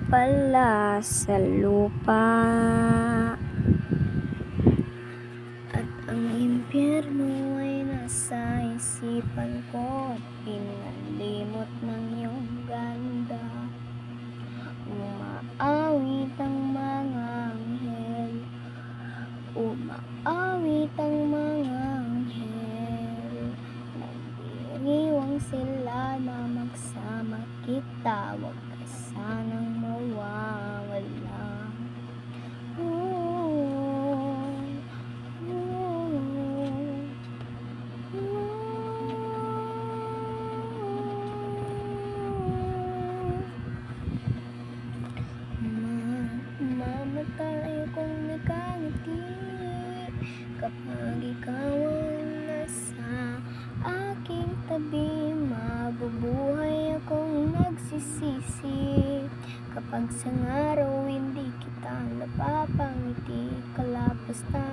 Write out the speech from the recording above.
pala sa lupa. At ang impyerno ay nasa isipan ko, at pinalimot ng iyong ganda. Umaawit ang mga anghel, umaawit ang mga anghel. Nagdiriwang sila na magsama kita, wag ka sanang mawawala. Mamatay kung nakangiti kapag ikaw ang nasa aking tabi. Mabubuhay akong nagsisisi kapag sa araw hindi kita napapangiti. Kalapos na